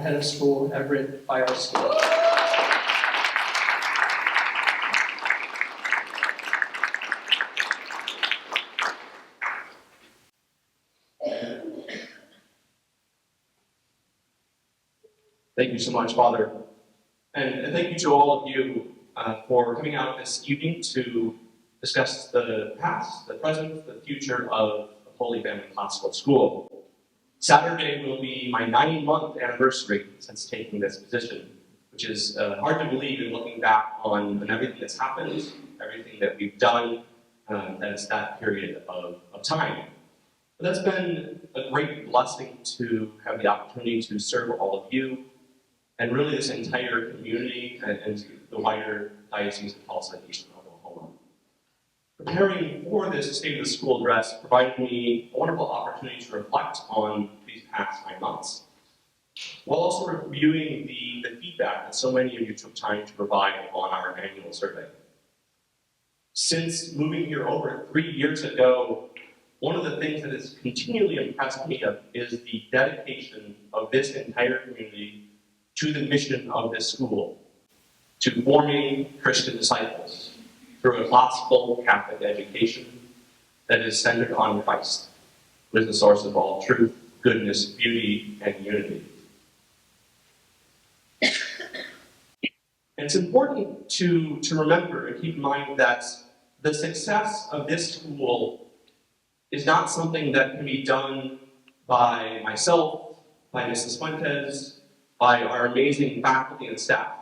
head of school, Everett, Buyarski. Thank you so much, Father. And thank you to all of you for coming out this evening to discuss the past, the present, the future of Holy Family Classical School. Saturday will be my 9-month anniversary since taking this position, which is hard to believe in looking back on everything that's happened, everything that we've done, that's that period of time. But that's been a great blessing to have the opportunity to serve all of you, and really this entire community and the wider Diocese of Tulsa, Eastern Oklahoma. Preparing for this State of the School address provided me a wonderful opportunity to reflect on these past 9 months, while also reviewing the feedback that so many of you took time to provide on our annual survey. Since moving here over 3 years ago, one of the things that has continually impressed me is the dedication of this entire community to the mission of this school, to forming Christian disciples through a classical Catholic education that is centered on Christ, who is the source of all truth, goodness, beauty, and unity. And it's important to remember and keep in mind that the success of this school is not something that can be done by myself, by Mrs. Fuentes, by our amazing faculty and staff.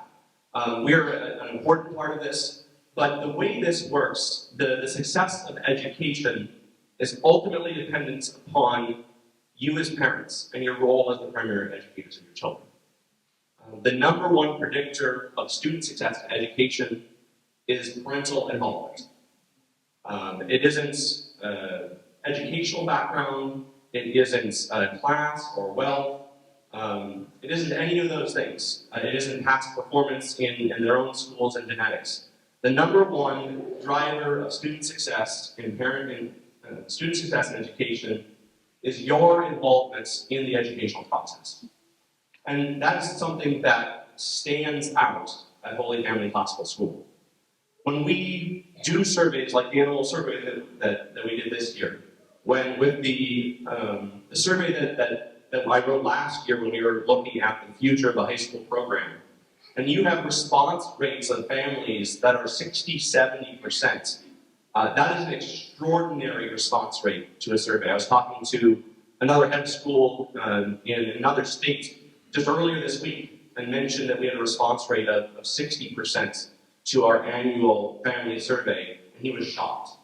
We're an important part of this, but the way this works, the success of education is ultimately dependent upon you as parents and your role as the primary educators of your children. The number one predictor of student success in education is parental involvement. It isn't educational background, it isn't class or wealth, it isn't any of those things. It isn't past performance in their own schools and genetics. The number one driver of student success in student success in education is your involvement in the educational process. And that is something that stands out at Holy Family Classical School. When we do surveys like the annual survey that we did this year, with the survey that I wrote last year when we were looking at the future of the high school program, and you have response rates of families that are 60-70%. That is an extraordinary response rate to a survey. I was talking to another head of school in another state just earlier this week and mentioned that we had a response rate of 60% to our annual family survey, and he was shocked.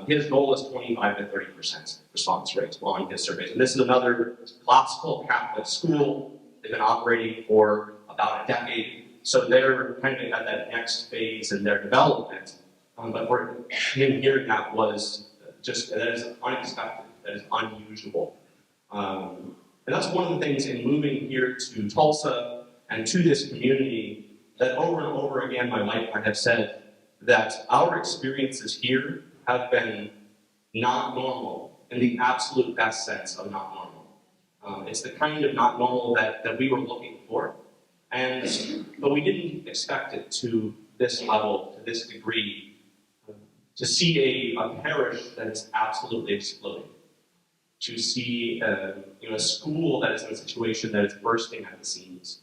His goal is 25 to 30% response rate on his surveys. And this is another classical Catholic school. They've been operating for about a decade, so they're kind of at that next phase in their development. But for him hearing that was that is unexpected, that is unusual. And that's one of the things in moving here to Tulsa and to this community that over and over again my wife and I have said that our experiences here have been not normal in the absolute best sense of not normal. It's the kind of not normal that we were looking for, but we didn't expect it to this level, to this degree, to see a parish that is absolutely exploding, to see a school that is in a situation that is bursting at the seams,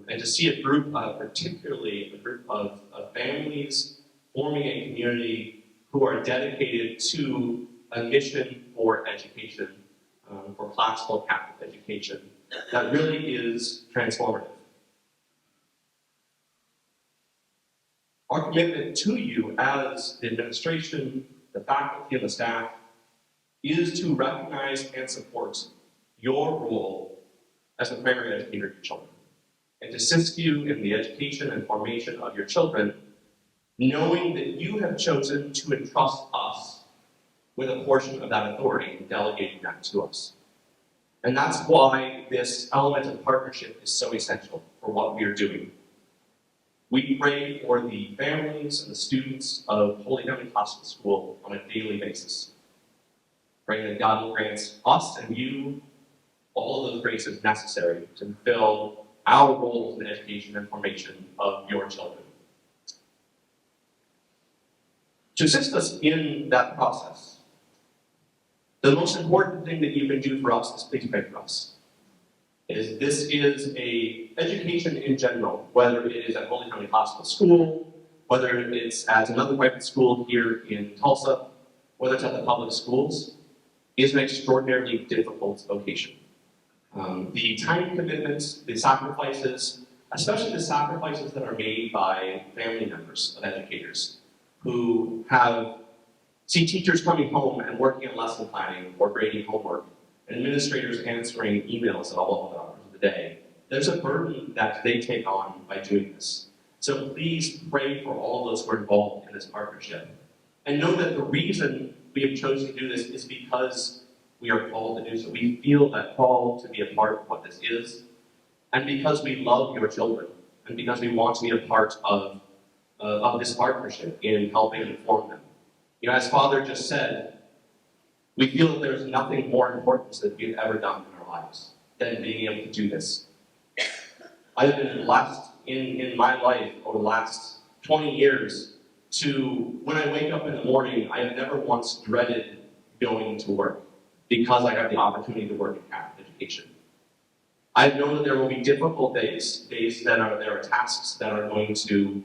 and to see a group, particularly a group of families forming a community who are dedicated to a mission for education, for classical Catholic education, that really is transformative. Our commitment to you as the administration, the faculty, and the staff is to recognize and support your role as the primary educator of your children, and to assist you in the education and formation of your children, knowing that you have chosen to entrust us with a portion of that authority and delegating that to us. And that's why this element of partnership is so essential for what we are doing. We pray for the families and the students of Holy Family Classical School on a daily basis, praying that God will grant us and you all of those graces necessary to fulfill our roles in the education and formation of your children. To assist us in that process, the most important thing that you can do for us is please pray for us. This is a education in general, whether it is at Holy Family Hospital School, whether it's at another private school here in Tulsa, whether it's at the public schools, is an extraordinarily difficult vocation. The time commitments, the sacrifices, especially the sacrifices that are made by family members of educators who see teachers coming home and working on lesson planning or grading homework, and administrators answering emails at all hours of the day. There's a burden that they take on by doing this. So please pray for all of those who are involved in this partnership. And know that the reason we have chosen to do this is because we are called to do so. We feel that call to be a part of what this is, and because we love your children, and because we want to be a part of this partnership in helping inform them. You know, as Father just said, we feel that there's nothing more important that we've ever done in our lives than being able to do this. I've been blessed in my life over the last 20 years to, when I wake up in the morning, I have never once dreaded going to work because I have the opportunity to work in Catholic education. I've known that there will be difficult days that there are tasks that are going to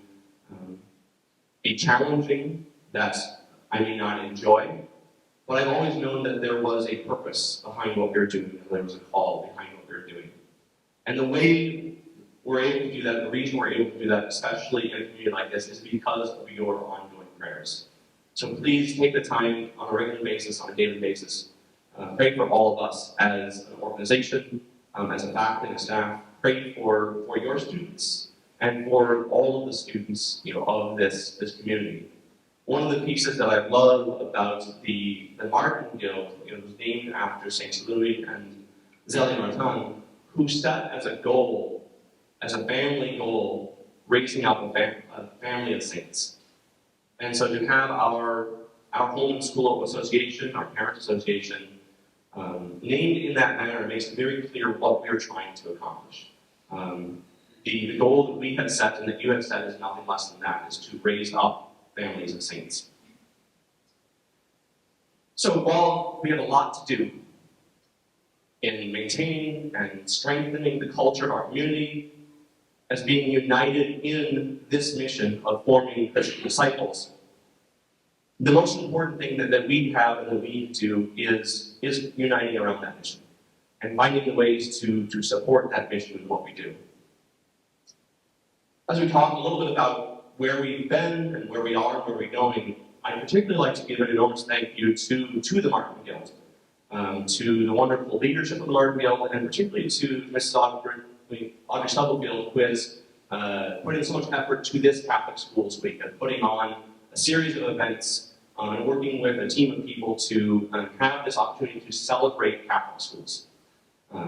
be challenging, that I may not enjoy, but I've always known that there was a purpose behind what we were doing, and there was a call behind what we were doing. And the way we're able to do that, the reason we're able to do that, especially in a community like this, is because of your ongoing prayers. So please take the time on a regular basis, on a daily basis, pray for all of us as an organization, as a faculty and staff. Pray for your students and for all of the students, of this community. One of the pieces that I love about the Martin Guild, was named after Saints Louis and Zélie Martin, who set as a goal, as a family goal, raising up a family of saints. And so to have our home and school association, our parent association, named in that manner makes it very clear what we are trying to accomplish. The goal that we have set and that you have set is nothing less than that, is to raise up families of saints. So while we have a lot to do in maintaining and strengthening the culture of our community, as being united in this mission of forming Christian disciples, the most important thing that we have and that we need to do is uniting around that mission and finding the ways to support that mission and what we do. As we talk a little bit about where we've been and where we are and where we're going, I'd particularly like to give an enormous thank you to the Martin Guild, to the wonderful leadership of the Martin Guild, and particularly to Mrs. Audrey Stubblefield, who has put in so much effort to this Catholic Schools Week and putting on a series of events and working with a team of people to have this opportunity to celebrate Catholic schools.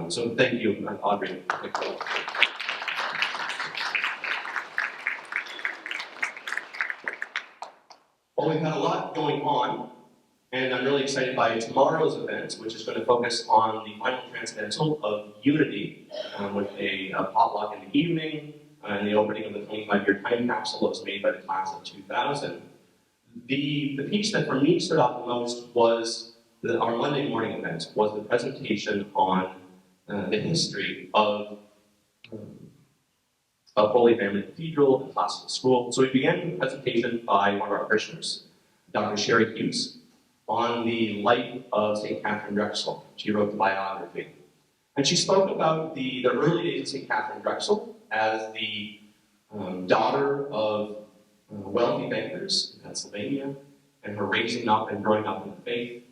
So thank you, Audrey. Well, we've had a lot going on, and I'm really excited by tomorrow's event, which is going to focus on the final transcendental of unity, with a potluck in the evening, and the opening of the 25-year time capsule that was made by the class of 2000. The piece that for me stood out the most was our Monday morning event, was the presentation on the history of Holy Family Cathedral and Classical School. So we began with a presentation by one of our parishioners, Dr. Sherry Hughes, on the life of St. Catherine Drexel. She wrote the biography. And she spoke about the early days of St. Catherine Drexel as the daughter of wealthy bankers in Pennsylvania, and her raising up and growing up in the faith,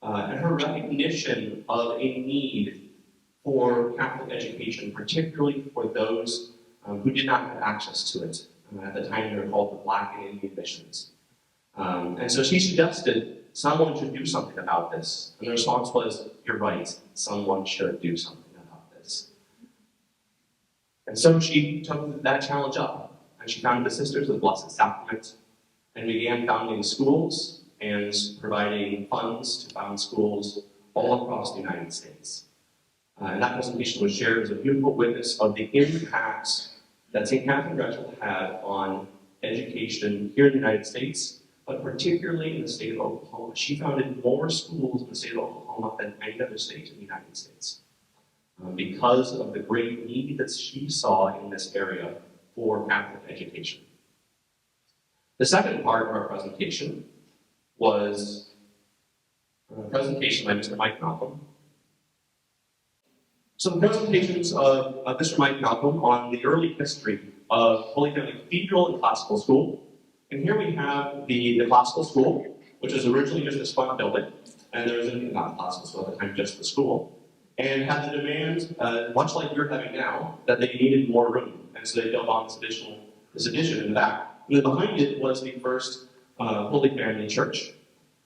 and her recognition of a need for Catholic education, particularly for those who did not have access to it. At the time, they were called the Black and Indian missions. And so she suggested someone should do something about this. And the response was, "You're right, someone should do something about this." And so she took that challenge up, and she founded the Sisters of the Blessed Sacrament, and began founding schools and providing funds to found schools all across the United States. And that presentation was shared as a beautiful witness of the impact that St. Catherine Drexel had on education here in the United States, but particularly in the state of Oklahoma. She founded more schools in the state of Oklahoma than any other state in the United States because of the great need that she saw in this area for Catholic education. The second part of our presentation was a presentation by Mr. Mike Malcolm. Some presentations of Mr. Mike Malcolm on the early history of Holy Family Cathedral and Classical School. And here we have the Classical School, which was originally just this front building, and there was not Classical School at the time, just the school, and had the demand, much like you're having now, that they needed more room, and so they built on this addition in the back. And then behind it was the first Holy Family Church.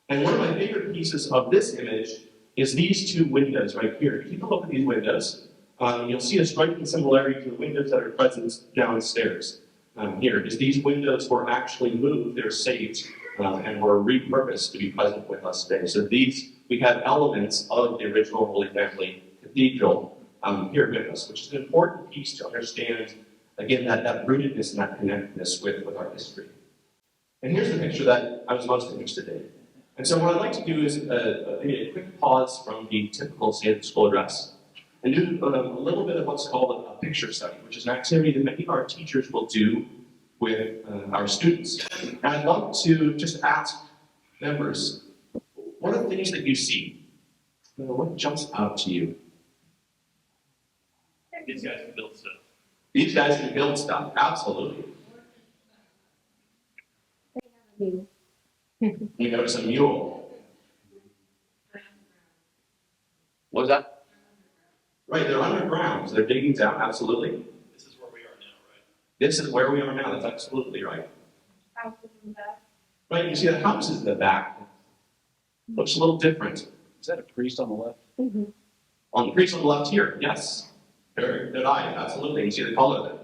And one of my favorite pieces of this image is these two windows right here. If you take a look at these windows, you'll see a striking similarity to the windows that are present downstairs. Here is these windows were actually moved, they're saved, and were repurposed to be present with us today. So we have elements of the original Holy Family Cathedral here with us, which is an important piece to understand, again, that rootedness and that connectedness with our history. And here's the picture that I was most interested in. And so what I'd like to do is maybe a quick pause from the typical State of the School address and do a little bit of what's called a picture study, which is an activity that many of our teachers will do with our students. And I'd love to just ask members, what are things that you see? What jumps out to you? These guys can build stuff. These guys can build stuff, absolutely. You notice a mule. What was that? Right, they're underground, so they're digging down, absolutely. This is where we are now, right? This is where we are now, that's absolutely right. Houses in the back. Right, you see the houses in the back. Looks a little different. Is that a priest on the left? Mm-hmm. On the priest on the left here, yes. Very good eye, absolutely. You see the color there.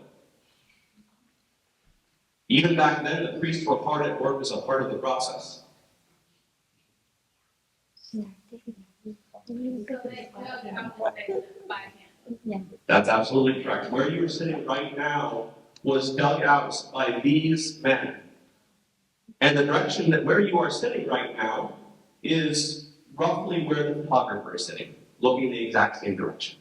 Even back then, the priests were hard at work as a part of the process. That's absolutely correct. Where you are sitting right now was dug out by these men. And the direction that where you are sitting right now is roughly where the photographer is sitting, looking the exact same direction.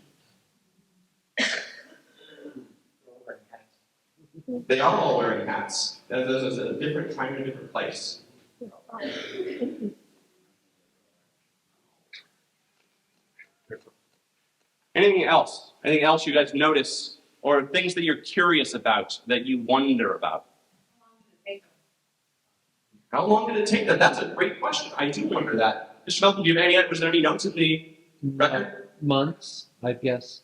They are all wearing hats. This is a different time and a different place. Anything else? Anything else you guys notice? Or things that you're curious about, that you wonder about? How long did it take that? That's a great question. I do wonder that. Mr. Malcolm, do you have was there any notes in the record? Months, I guess.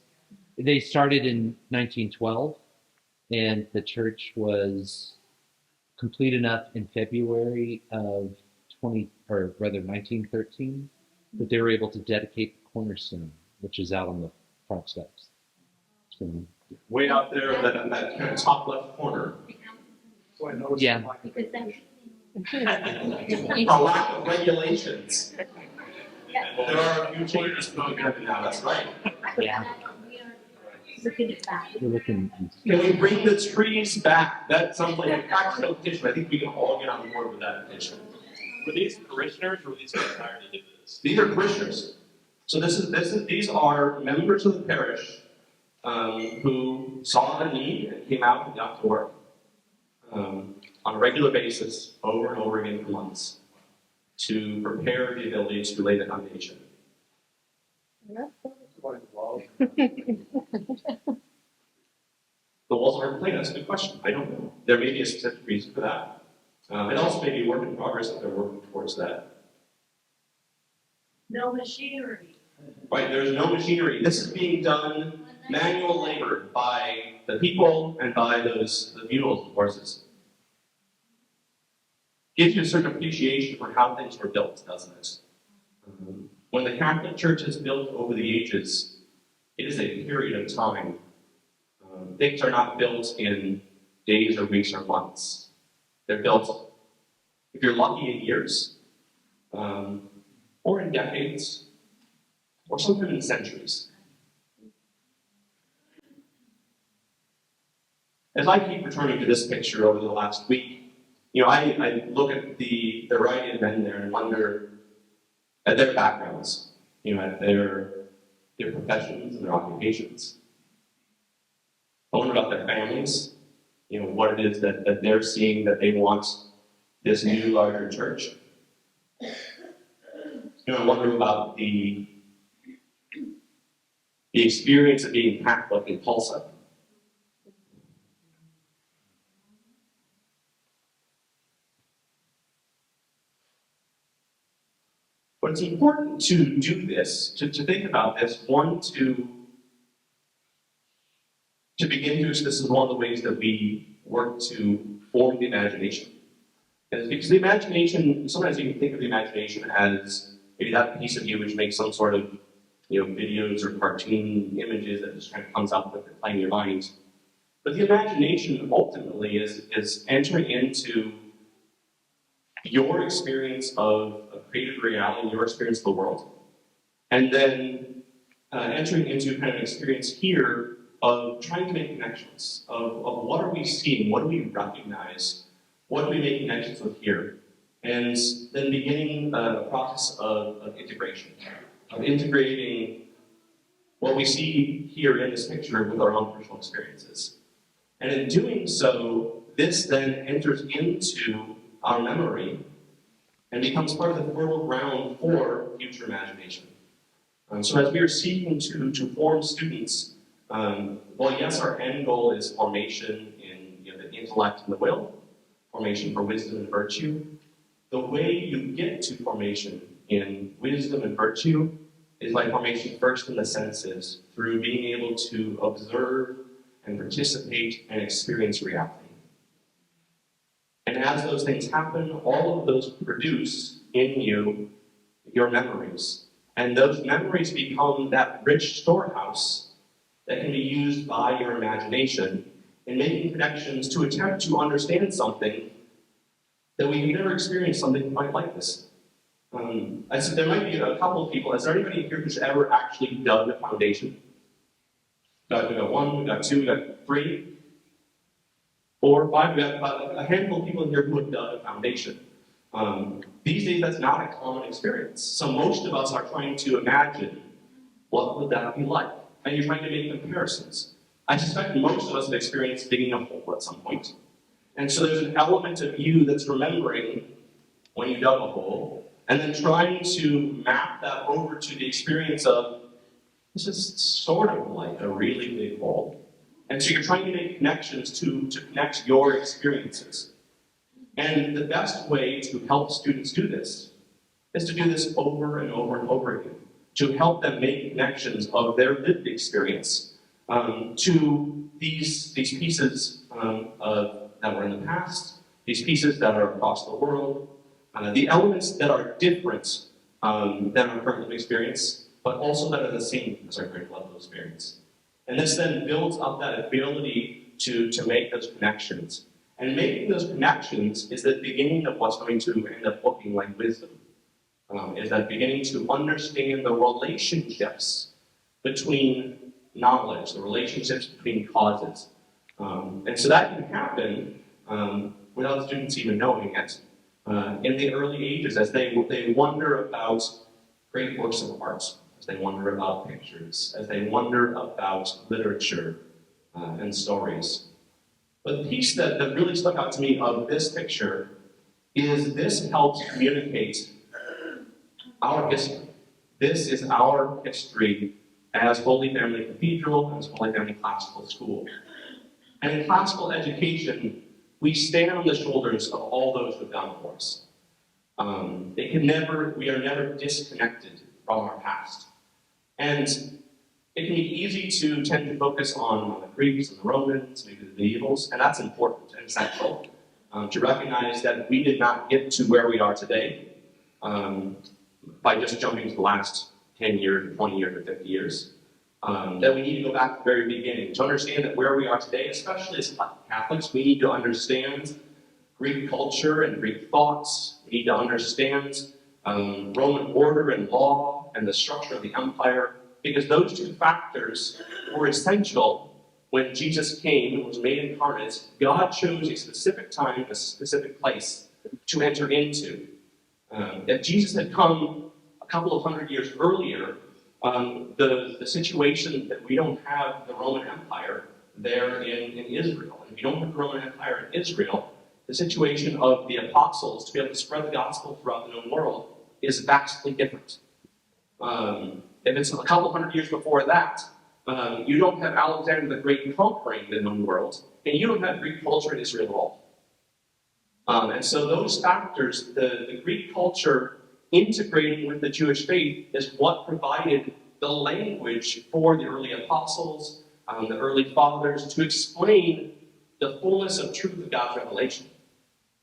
They started in 1912, and the church was complete enough in February of 1913, that they were able to dedicate the cornerstone, which is out on the front steps. So, Way out there in that kind of top left corner. So I noticed. Yeah. A lack of regulations. There are a few changes going on now, that's right. yeah, Looking at that. we're looking. Can we bring the trees back? That sounds like a practical petition. I think we can all get on board with that petition. Were these parishioners or were these guys hired to do this? These are parishioners. So these are members of the parish who saw the need and came out and got to work on a regular basis, over and over again for months, to prepare the ability to lay the foundation. The walls aren't plain. That's a good question. I don't know. There may be a specific reason for that. It also may be a work in progress if they're working towards that. No machinery. Right, there's no machinery. This is being done manual labor by the people and by the mules and horses. Gives you a certain appreciation for how things were built, doesn't it? When the Catholic Church is built over the ages, it is a period of time. Things are not built in days or weeks or months. They're built, if you're lucky, in years, or in decades, or sometimes in centuries. As I keep returning to this picture over the last week, I look at the variety of men there and wonder at their backgrounds, at their professions and their occupations. I wonder about their families, what it is that they're seeing that they want this new larger church. I wonder about the experience of being Catholic in Tulsa. But it's important to do this, to think about this, one, to begin to, this is one of the ways that we work to form the imagination. And because the imagination, sometimes you can think of the imagination as maybe that piece of you which makes some sort of videos or cartoon images that just kind of comes up with it playing in your mind. But the imagination ultimately is entering into your experience of creative reality, your experience of the world, and then entering into kind of an experience here of trying to make connections, of what are we seeing, what do we recognize, what do we make connections with here, and then beginning a process of integration, of integrating what we see here in this picture with our own personal experiences. And in doing so, this then enters into our memory and becomes part of the fertile ground for future imagination. So as we are seeking to form students, well, yes, our end goal is formation in the intellect and the will, formation for wisdom and virtue. The way you get to formation in wisdom and virtue is by formation first in the senses, through being able to observe and participate and experience reality. And as those things happen, all of those produce in you your memories. And those memories become that rich storehouse that can be used by your imagination in making connections to attempt to understand something that we have never experienced something quite like this. I said there might be a couple of people. Is there anybody here who's ever actually dug a foundation? We got one, we got two, we got three, 4, 5. We got about a handful of people here who have dug a foundation. These days, that's not a common experience. So most of us are trying to imagine what would that be like, and you're trying to make comparisons. I suspect most of us have experienced digging a hole at some point. And so there's an element of you that's remembering when you dug a hole, and then trying to map that over to the experience of, this is sort of like a really big hole. And so you're trying to make connections to connect your experiences. And the best way to help students do this is to do this over and over and over again, to help them make connections of their lived experience to these pieces that were in the past, these pieces that are across the world, the elements that are different than our current lived experience, but also that are the same as our current level of experience. And this then builds up that ability to make those connections. And making those connections is the beginning of what's going to end up looking like wisdom. Is that beginning to understand the relationships between knowledge, the relationships between causes. And so that can happen without students even knowing it. In the early ages, as they wonder about great works of art, as they wonder about pictures, as they wonder about literature and stories. But the piece that really stuck out to me of this picture is this helps communicate our history. This is our history as Holy Family Cathedral, as Holy Family Classical School. And in classical education, we stand on the shoulders of all those who have gone before us. We are never disconnected from our past. And it can be easy to tend to focus on the Greeks and the Romans, maybe the medievals, and that's important and essential to recognize that we did not get to where we are today by just jumping to the last 10 years, or 20 years, or 50 years. That we need to go back to the very beginning to understand that where we are today, especially as Catholics, we need to understand Greek culture and Greek thoughts. We need to understand Roman order and law and the structure of the empire, because those two factors were essential when Jesus came and was made incarnate, God chose a specific time, a specific place to enter into. If Jesus had come a couple of hundred years earlier, the situation that we don't have the Roman Empire there in Israel, and if you don't have the Roman Empire in Israel, the situation of the apostles to be able to spread the gospel throughout the known world is vastly different. If it's a couple hundred years before that, you don't have Alexander the Great conquering the known world, and you don't have Greek culture in Israel at all. And so those factors, the Greek culture integrating with the Jewish faith, is what provided the language for the early apostles, the early fathers, to explain the fullness of truth of God's revelation.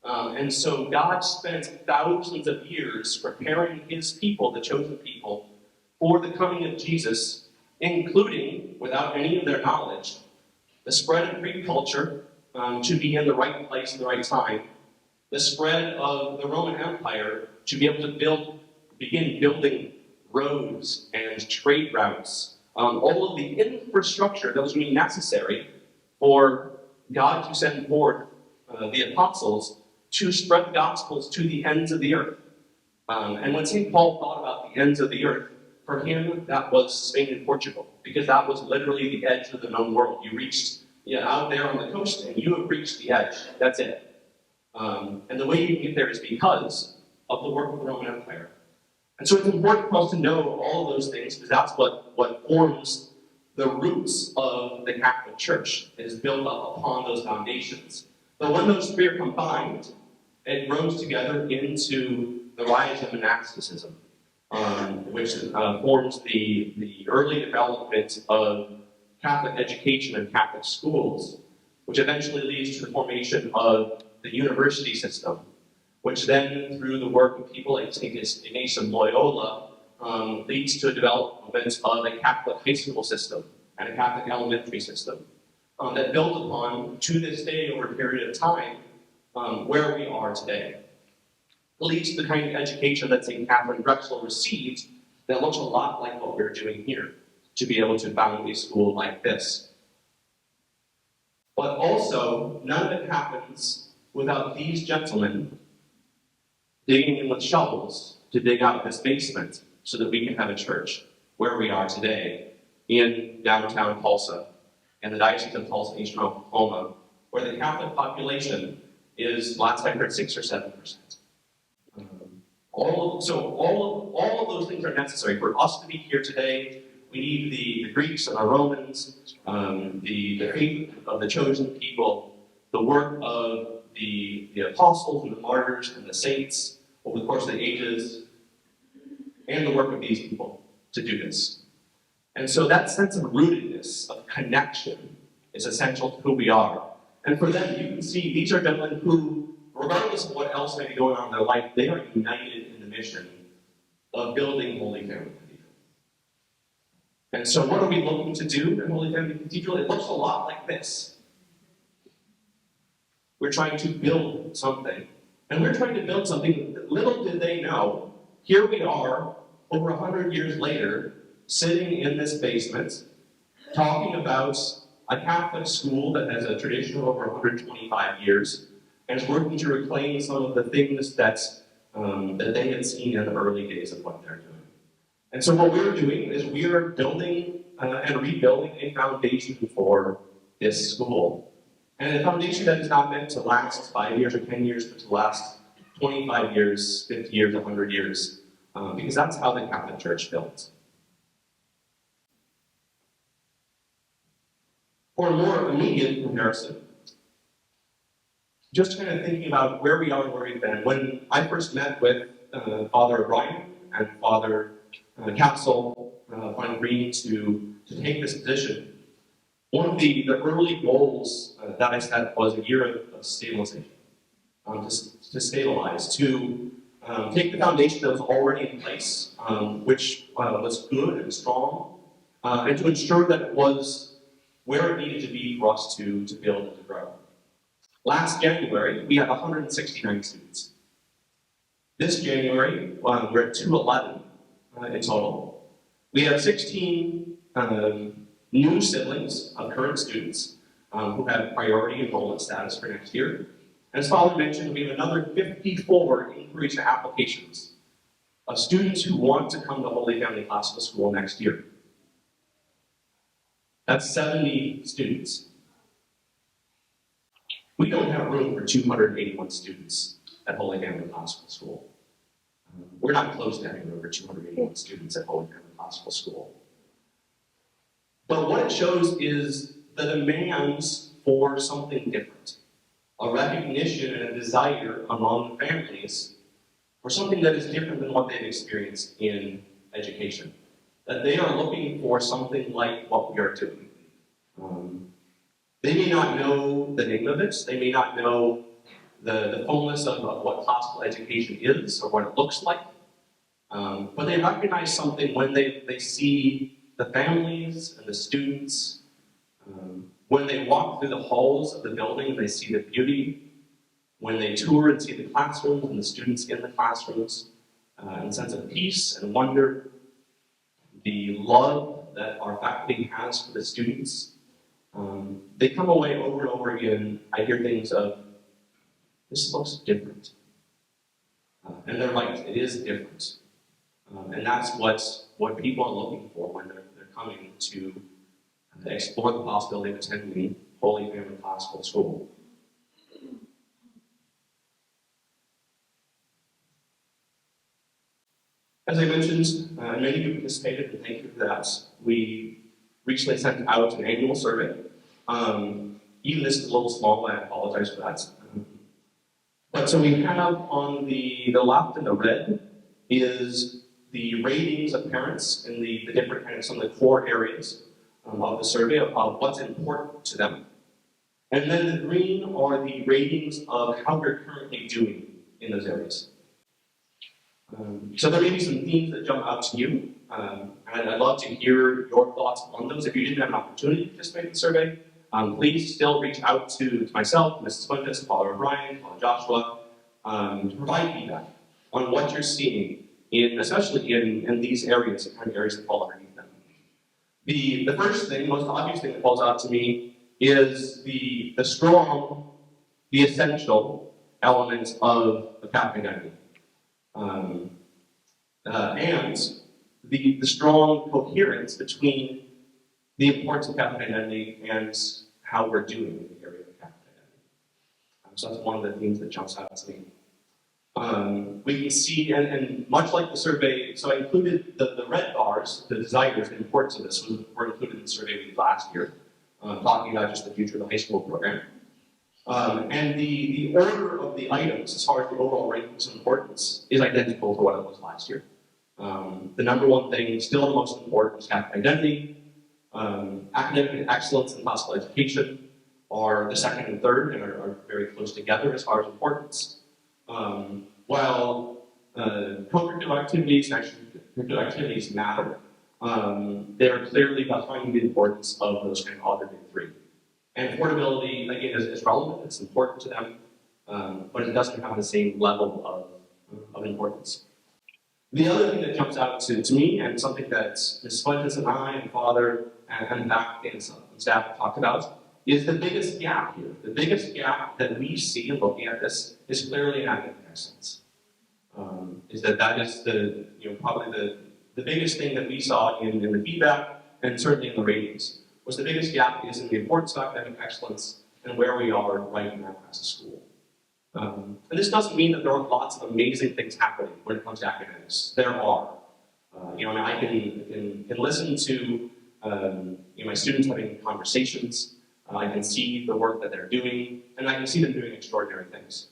And so God spent thousands of years preparing his people, the chosen people, for the coming of Jesus, including, without any of their knowledge, the spread of Greek culture to be in the right place at the right time, the spread of the Roman Empire to be able to begin building roads and trade routes, all of the infrastructure that was going to be necessary for God to send forth the apostles to spread the gospels to the ends of the earth. And when St. Paul thought about the ends of the earth, for him, that was Spain and Portugal, because that was literally the edge of the known world. You reached out there on the coast, and you have reached the edge. That's it. And the way you can get there is because of the work of the Roman Empire. And so it's important for us to know all of those things, because that's what forms the roots of the Catholic Church. It is built up upon those foundations. But when those three are combined, it grows together into the rise of monasticism, which forms the early development of Catholic education and Catholic schools, which eventually leads to the formation of the university system, which then, through the work of people like St. Ignatius of Loyola, leads to a development of a Catholic high school system and a Catholic elementary system that builds upon, to this day, over a period of time, where we are today. It leads to the kind of education that St. Catherine Drexel received that looks a lot like what we're doing here, to be able to found a school like this. But also, none of it happens without these gentlemen digging in with shovels to dig out this basement so that we can have a church where we are today in downtown Tulsa, and the Diocese of Tulsa, Eastern Oklahoma, where the Catholic population is, last I heard, 6 or 7%. All of those things are necessary for us to be here today. We need the Greeks and the Romans, the faith of the chosen people, the work of the apostles and the martyrs and the saints over the course of the ages, and the work of these people to do this. And so that sense of rootedness, of connection, is essential to who we are. And for them, you can see these are gentlemen who, regardless of what else may be going on in their life, they are united in the mission of building Holy Family Cathedral. And so what are we looking to do in Holy Family Cathedral? It looks a lot like this. We're trying to build something. And we're trying to build something that, little did they know, here we are, over 100 years later, sitting in this basement, talking about a Catholic school that has a tradition of over 125 years, and is working to reclaim some of the things that they had seen in the early days of what they're doing. And so what we're doing is we are building and rebuilding a foundation for this school. And a foundation that is not meant to last 5 years or 10 years, but to last 25 years, 50 years, 100 years, because that's how the Catholic Church built. For a more immediate comparison, just kind of thinking about where we are and where we've been. When I first met with Father O'Brien and Father Capsule, Father Green, to take this position, one of the early goals that I set was a year of stabilization, to stabilize, to take the foundation that was already in place, which was good and strong, and to ensure that it was where it needed to be for us to build and to grow. Last January, we had 169 students. This January, we're at 211 in total. We have 16 new siblings of current students who have priority enrollment status for next year. And as Father mentioned, we have another 54 inquiries to applications of students who want to come to Holy Family Classical School next year. That's 70 students. We don't have room for 281 students at Holy Family Classical School. We're not close to having room for 281 students at Holy Family Classical School. But what it shows is the demands for something different. A recognition and a desire among families for something that is different than what they've experienced in education. That they are looking for something like what we are doing. They may not know the name of it, they may not know the fullness of what classical education is or what it looks like, but they recognize something when they see the families and the students. When they walk through the halls of the building, they see the beauty. When they tour and see the classrooms and the students in the classrooms, and a sense of peace and wonder, the love that our faculty has for the students, they come away over and over again. I hear things of, this looks different. And they're right, it is different. And that's what people are looking for when they're coming to explore the possibility of attending Holy Family Classical School. As I mentioned, many of you participated, and thank you for that. We recently sent out an annual survey. Even this is a little small, I apologize for that. But so we have on the left in the red is the ratings of parents in the different kind of some of the core areas of the survey of what's important to them. And then the green are the ratings of how we're currently doing in those areas. So there may be some themes that jump out to you, and I'd love to hear your thoughts on those. If you didn't have an opportunity to participate in the survey, please still reach out to myself, Mrs. Fuentes, Father O'Brien, Father Joshua, to provide feedback on what you're seeing, especially in these areas, the kind of areas that fall underneath them. The first thing, most obvious thing that falls out to me is the strong, the essential elements of the Catholic identity. And the strong coherence between the importance of Catholic identity and how we're doing in the area of Catholic identity. So that's one of the themes that jumps out to me. We can see, and much like the survey, so I included the red bars, the desires, the importance of this were included in the survey we did last year, talking about just the future of the high school program. And the order of the items, as far as the overall rankings of importance, is identical to what it was last year. The number one thing, still the most important, is Catholic identity. Academic excellence and classical education are the second and third, and are very close together as far as importance. While co-curricular activities and extracurricular activities matter, they're clearly behind the importance of those kind of other big three. And affordability, again, is relevant, it's important to them, but it doesn't have the same level of importance. The other thing that jumps out to me, and something that Ms. Fuentes and I and Father and faculty and staff have talked about, is the biggest gap here. The biggest gap that we see in looking at this is clearly in academic excellence. That is probably the biggest thing that we saw in the feedback and certainly in the ratings. Was the biggest gap is in the importance of academic excellence and where we are right now as a school. And this doesn't mean that there aren't lots of amazing things happening when it comes to academics. There are. I can listen to my students having conversations. I can see the work that they're doing, and I can see them doing extraordinary things.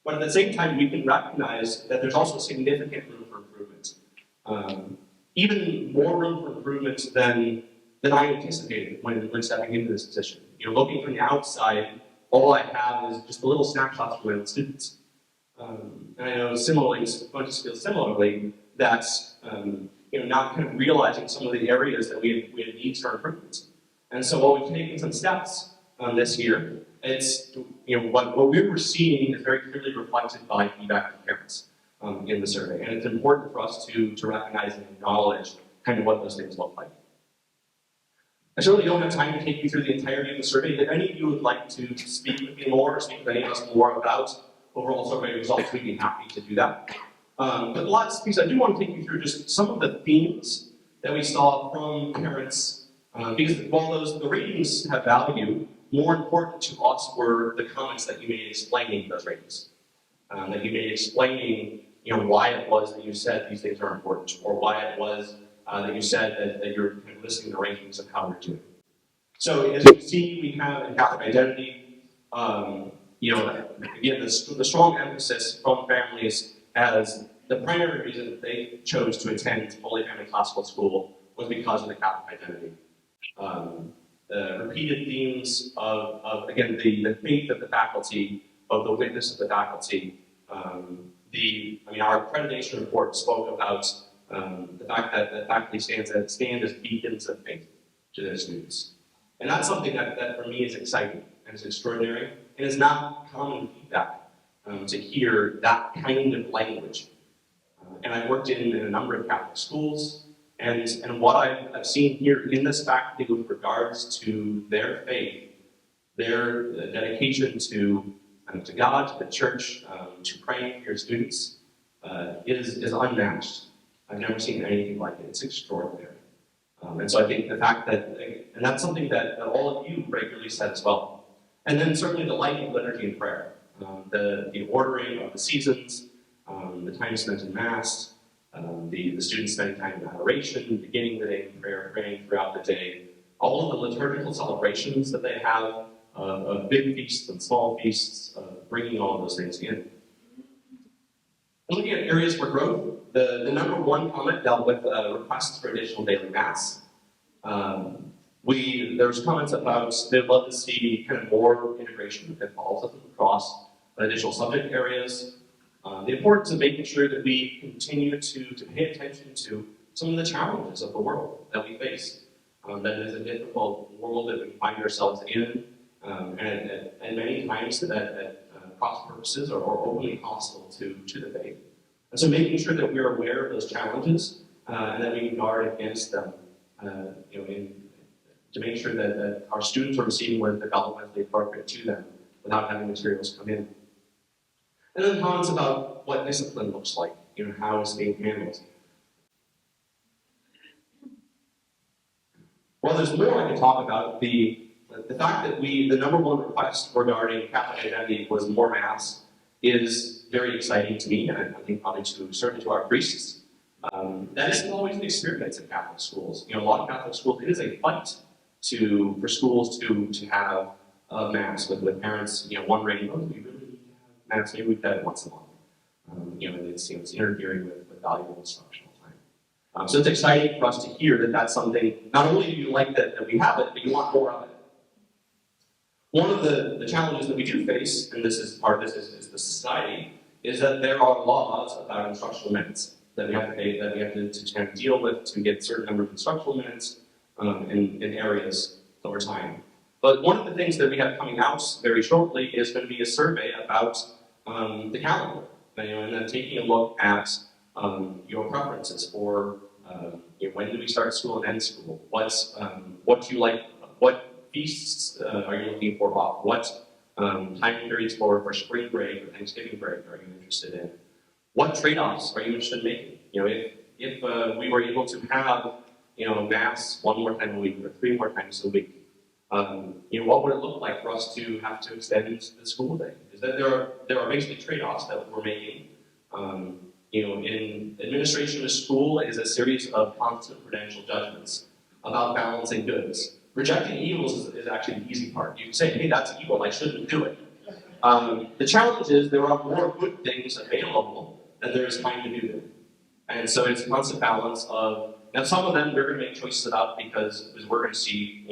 But at the same time, we can recognize that there's also significant room for improvement. Even more room for improvement than I anticipated when stepping into this position. Looking from the outside, all I have is just a little snapshots from my own students. And I know similarly, Fuentes feels similarly, that not kind of realizing some of the areas that we had needs for improvement. And so while we've taken some steps this year, it's what we were seeing is very clearly reflected by feedback from parents in the survey. And it's important for us to recognize and acknowledge kind of what those things look like. I certainly don't have time to take you through the entirety of the survey. If any of you would like to speak with me more or speak with any of us more about overall survey results, we'd be happy to do that. But the last piece, I do want to take you through just some of the themes that we saw from parents, because while the ratings have value, more important to us were the comments that you made explaining those ratings. That you made explaining, why it was that you said these things are important, or why it was that you said that you're kind of listing the rankings of how we're doing. So as you can see, we have in Catholic identity, again, the strong emphasis from families as the primary reason that they chose to attend Holy Family Classical School was because of the Catholic identity. The repeated themes of again, the faith of the faculty, of the witness of the faculty. Our accreditation report spoke about the fact that the faculty stand as beacons of faith to their students. And that's something that for me is exciting and is extraordinary, and is not common feedback to hear that kind of language. And I've worked in a number of Catholic schools, and what I've seen here in this faculty with regards to their faith, their dedication to God, to the church, to praying for your students, is unmatched. I've never seen anything like it. It's extraordinary. And so I think the fact that, and that's something that all of you regularly said as well. And then certainly the life of liturgy and prayer, the ordering of the seasons, the time spent in Mass, the students spending time in adoration, beginning the day in prayer, praying throughout the day, all of the liturgical celebrations that they have, of big feasts and small feasts, bringing all of those things in. Looking at areas for growth, the number one comment dealt with requests for additional daily Mass. There was comments about they'd love to see kind of more integration with Catholicism across additional subject areas. The importance of making sure that we continue to pay attention to some of the challenges of the world that we face. That is a difficult world that we find ourselves in, and many times that cross purposes are openly hostile to the faith. And so making sure that we're aware of those challenges and that we can guard against them, to make sure that our students are receiving what is developmentally appropriate to them without having materials come in. And then comments about what discipline looks like, how it's being handled. Well, there's more I can talk about. The fact that the number one request regarding Catholic identity was more Mass is very exciting to me, and I think probably certainly to our priests. That isn't always the experience in Catholic schools. A lot of Catholic schools, it is a fight for schools to have Mass with parents, wondering, oh, do we really need to have Mass? Maybe we've had it once a month. It's interfering with valuable instructional time. So it's exciting for us to hear that that's something, not only do you like that we have it, but you want more of it. One of the challenges that we do face, and this is part of this is the society, is that there are laws about instructional minutes that we have to kind of deal with to get certain number of instructional minutes in areas over time. But one of the things that we have coming out very shortly is going to be a survey about the calendar, and then taking a look at your preferences for when do we start school and end school? What do you like? What feasts are you looking for off? What time periods for spring break or Thanksgiving break are you interested in? What trade-offs are you interested in making? If we were able to have Mass one more time a week or 3 more times a week, what would it look like for us to have to extend the school day? Is that there are basically trade-offs that we're making. In administration of a school is a series of constant prudential judgments about balancing goods. Rejecting evils is actually the easy part. You can say, hey, that's evil, I shouldn't do it. The challenge is there are more good things available than there is time to do them. And so it's a constant balance of, now some of them we're going to make choices about because we're going to see,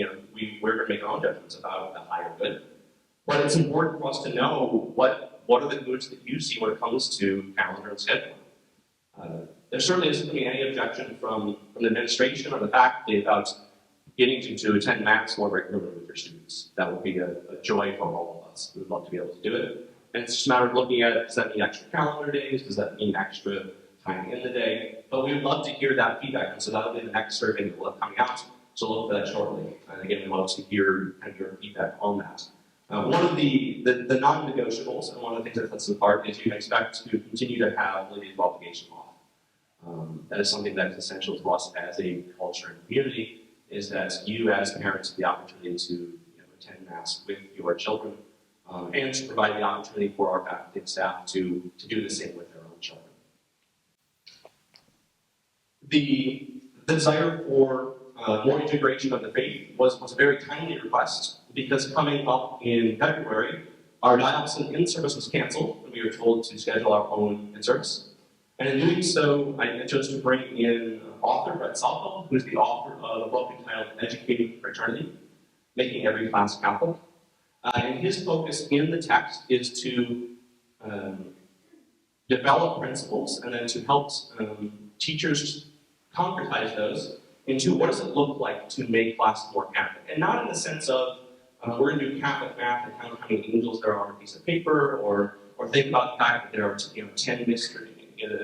we're going to make our own judgments about the higher good. But it's important for us to know what are the goods that you see when it comes to calendar and scheduling. There certainly isn't going to be any objection from the administration or the faculty about getting to attend Mass more regularly with your students. That would be a joy for all of us. We would love to be able to do it. And it's just a matter of looking at, does that mean extra calendar days? Does that mean extra time in the day? But we would love to hear that feedback. And so that'll be the next survey that we'll have coming out, So look for that shortly. And again, we love to hear kind of your feedback on that. One of the non-negotiables, and one of the things that sets us apart, is you can expect to continue to have leave of obligation law. That is something that is essential to us as a culture and community, is that you as parents have the opportunity to attend Mass with your children, and to provide the opportunity for our faculty and staff to do the same with their own children. The desire for more integration of the faith was a very timely request, because coming up in February, our diocesan in-service was canceled, and we were told to schedule our own in-service. And in doing so, I chose to bring in author Brett Salfeld, who is the author of a book entitled Educating for Eternity, Making Every Class Catholic. And his focus in the text is to develop principles and then to help teachers concretize those into what does it look like to make class more Catholic. And not in the sense of we're going to do Catholic math and count how many angels there are on a piece of paper, or think about the fact that there are 10 mysteries.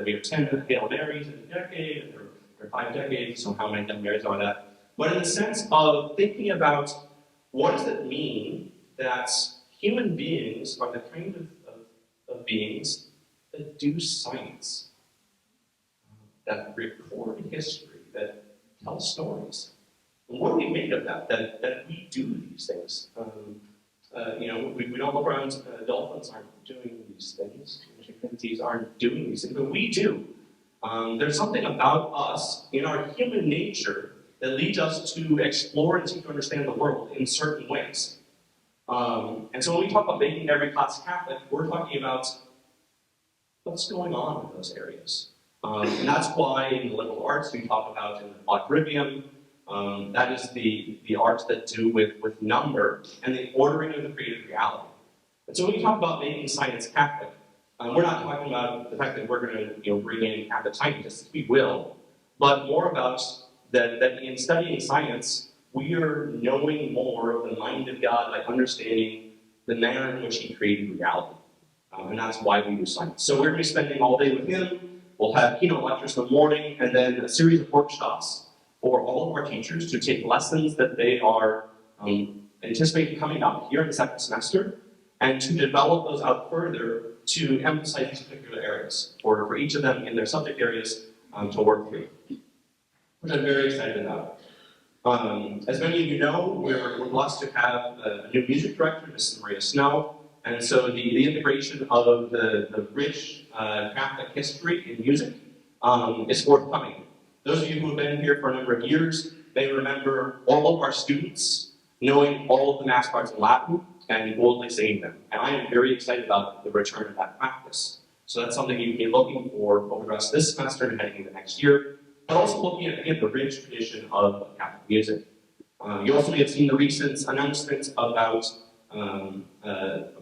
We have 10 Hail Marys in a decade, and there are 5 decades, so how many Hail Marys are that? But in the sense of thinking about what does it mean that human beings are the kind of beings that do science, that record history, that tell stories. And what do we make of that? That we do these things. We don't look around, dolphins aren't doing these things, chimpanzees aren't doing these things, but we do. There's something about us in our human nature that leads us to explore and seek to understand the world in certain ways. And so when we talk about making every class Catholic, we're talking about what's going on in those areas. And that's why in the liberal arts we talk about in the quadrivium, that is the arts that do with number and the ordering of the created reality. And so when we talk about making science Catholic, we're not talking about the fact that we're going to bring in Catholic scientists. We will, but more about that in studying science, we are knowing more of the mind of God by understanding the manner in which He created reality. And that's why we do science. So we're going to be spending all day with Him. We'll have keynote lectures in the morning, and then a series of workshops for all of our teachers to take lessons that they are anticipating coming up here in the second semester, and to develop those out further to emphasize these particular areas, for each of them in their subject areas to work through, which I'm very excited about. As many of you know, we're blessed to have a new music director, Mrs. Maria Snow, and so the integration of the rich Catholic history in music is forthcoming. Those of you who have been here for a number of years may remember all of our students knowing all of the Mass parts in Latin and boldly singing them. And I am very excited about the return of that practice. So that's something you can be looking for over the rest of this semester and heading into next year, but also looking at the rich tradition of Catholic music. You also may have seen the recent announcements about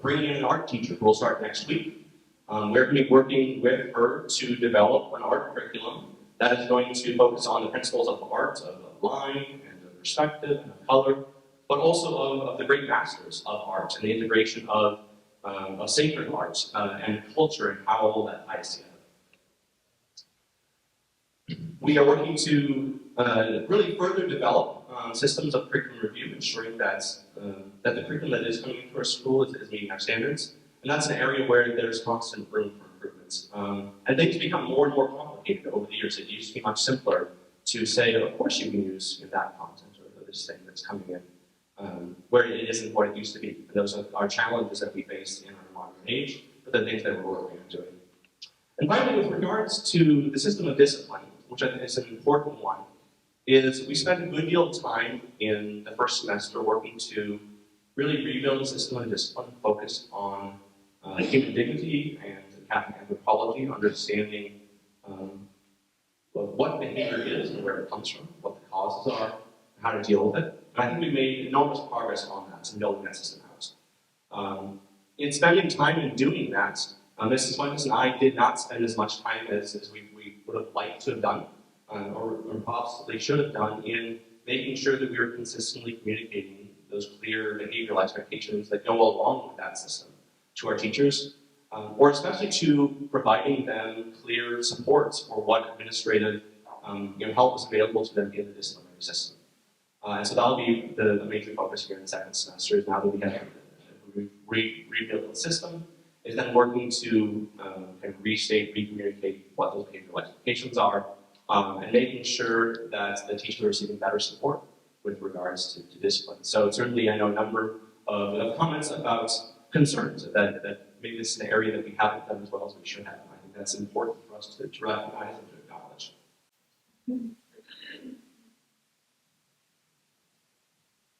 bringing in an art teacher who will start next week. We're going to be working with her to develop an art curriculum that is going to focus on the principles of art, of line, and of perspective, and of color, but also of the great masters of art and the integration of sacred art and culture and how all that ties together. We are working to really further develop systems of curriculum review, ensuring that the curriculum that is coming into our school is meeting our standards. And that's an area where there's constant room for improvements. And things become more and more complicated over the years. It used to be much simpler to say, of course you can use that content or this thing that's coming in, where it isn't what it used to be. And those are challenges that we face in our modern age, but the things that we're working on doing. And finally, with regards to the system of discipline, which I think is an important one, is we spent a good deal of time in the first semester working to really rebuild a system of discipline focused on human dignity and Catholic anthropology, understanding what behavior is and where it comes from, what the causes are, and how to deal with it. And I think we made enormous progress on that in building that system out. In spending time in doing that, Mrs. Fuentes and I did not spend as much time as we would have liked to have done, or possibly should have done, in making sure that we were consistently communicating those clear behavioral expectations that go along with that system to our teachers, or especially to providing them clear supports for what administrative help is available to them in the disciplinary system. And so that'll be the major focus here in the second semester, is now that we have rebuilt the system, is then working to kind of restate, re-communicate what those behavioral expectations are, and making sure that the teachers are receiving better support with regards to discipline. So certainly I know a number of comments about concerns that maybe this is an area that we haven't done as well as we should have. I think that's important for us to recognize and to acknowledge.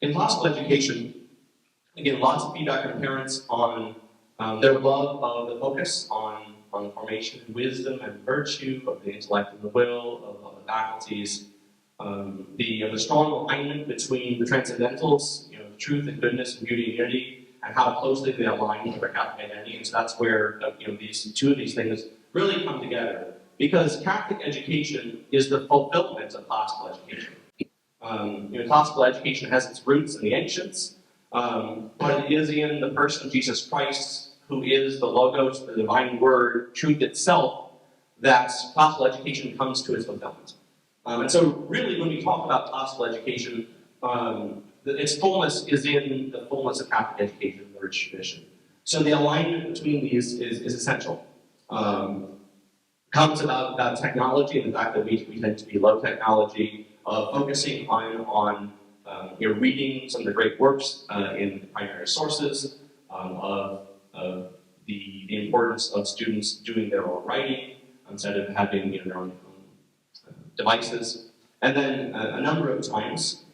In classical education, again, lots of feedback from parents on their love of the focus on formation and wisdom and virtue of the intellect and the will of the faculties, the strong alignment between the transcendentals, the truth and goodness and beauty and unity, and how closely they align with their Catholic identity. And so that's where these two of these things really come together, because Catholic education is the fulfillment of classical education. Classical education has its roots in the ancients, but it is in the person of Jesus Christ, who is the Logos, the divine word, truth itself, that classical education comes to its fulfillment. And so really, when we talk about classical education, its fullness is in the fullness of Catholic education, the rich tradition. So the alignment between these is essential. Comes about technology and the fact that we tend to be low technology, focusing on reading some of the great works in the primary sources, of the importance of students doing their own writing instead of having their own devices. And then a number of times,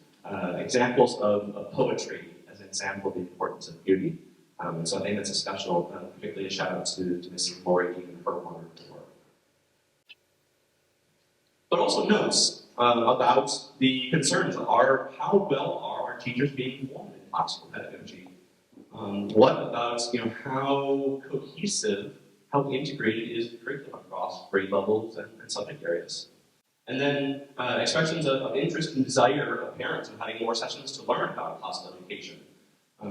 examples of poetry as an example of the importance of beauty. And so I think that's a special, particularly a shout out to Mrs. Lori and her wonderful work. But also notes about the concerns are how well are our teachers being informed in classical pedagogy? What about how cohesive, how integrated is the curriculum across grade levels and subject areas? And then expressions of interest and desire of parents in having more sessions to learn about classical education,